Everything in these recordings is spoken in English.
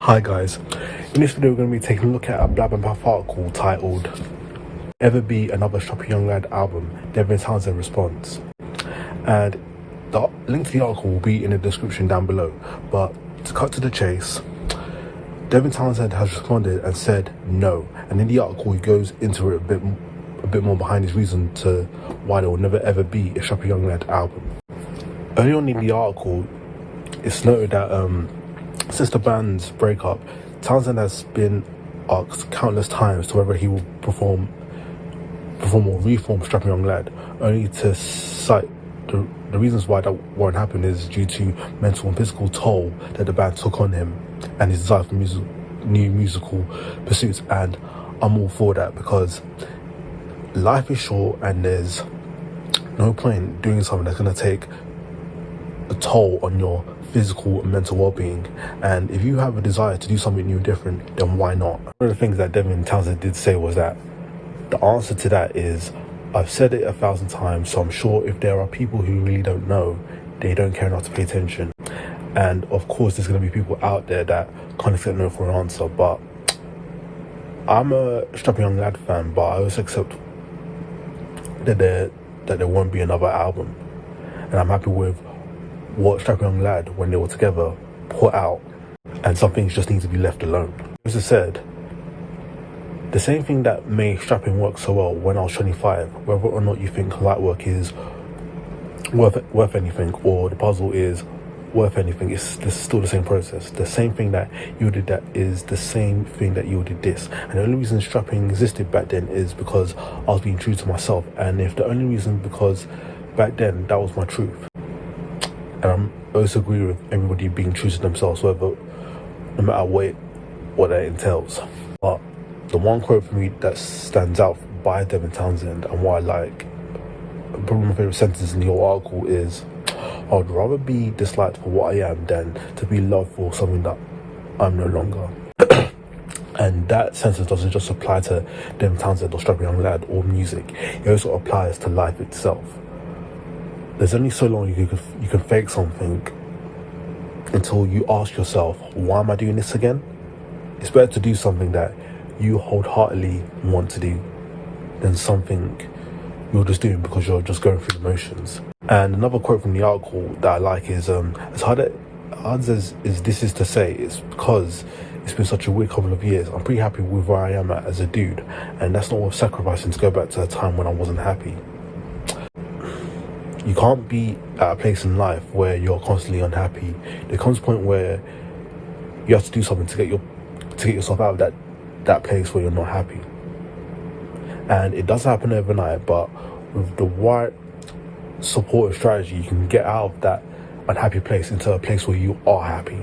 Hi guys, in this video we're going to be taking a look at a Blab and Puff article titled Ever Be Another Strappy Young Lad album, Devin Townsend Responds. And the link to the article will be in the description down below, but to cut to the chase, Devin Townsend has responded and said no, and in the article he goes into it a bit more behind his reason to why there will never ever be a Strappy Young Lad album. Early on in the article it's noted that since the band's breakup, Townsend has been asked countless times to whether he will perform or reform Strappy Young Lad, only to cite the reasons why that won't happen is due to mental and physical toll that the band took on him and his desire for new musical pursuits. And I'm all for that, because life is short and there's no point doing something that's going to take a toll on your physical and mental well-being. And if you have a desire to do something new and different, then why not? One of the things that Devin Townsend did say was that the answer to that is, I've said it 1,000 times, so I'm sure if there are people who really don't know, they don't care enough to pay attention. And of course there's going to be people out there that can't accept no for an answer, but I'm a Strappy Young Lad fan, but I also accept that there won't be another album, and I'm happy with what Strappy Young Lad, when they were together, put out, and some things just need to be left alone. As I said, the same thing that made strapping work so well when I was 25, whether or not you think light work is worth anything, or the puzzle is worth anything, it's still the same process. The same thing that yielded that is the same thing that yielded this. And the only reason strapping existed back then is because I was being true to myself. And if the only reason because back then that was my truth, and I also agree with everybody being true to themselves, no matter what that entails. But the one quote for me that stands out by Devin Townsend, and what I like, probably my favourite sentence in the whole article, is, I'd rather be disliked for what I am than to be loved for something that I'm no longer. And that sentence doesn't just apply to Devin Townsend or Strappy Young Lad or music, it also applies to life itself. There's only so long you can fake something until you ask yourself, why am I doing this again? It's better to do something that you wholeheartedly want to do than something you're just doing because you're just going through the motions. And another quote from the article that I like is, as hard as this is to say, it's because it's been such a weird couple of years. I'm pretty happy with where I am at as a dude, and that's not worth sacrificing to go back to a time when I wasn't happy. You can't be at a place in life where you're constantly unhappy. There comes a point where you have to do something to get yourself out of that place where you're not happy. And it does happen overnight, but with the right supportive strategy, you can get out of that unhappy place into a place where you are happy.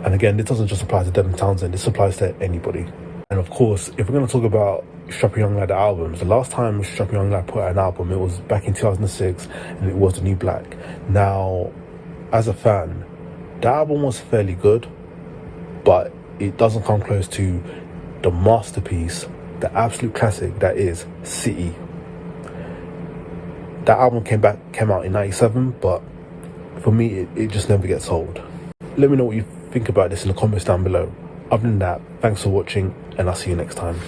And again, this doesn't just apply to Devin Townsend, this applies to anybody. And of course, if we're going to talk about Strappy Young Lad albums, the last time Strappy Young Lad put out an album, it was back in 2006, and it was The New Black. Now, as a fan, the album was fairly good, but it doesn't come close to the masterpiece, the absolute classic that is City. That album came out in 97, but for me it just never gets old. Let me know what you think about this in the comments down below. Other than that, thanks for watching, and I'll see you next time.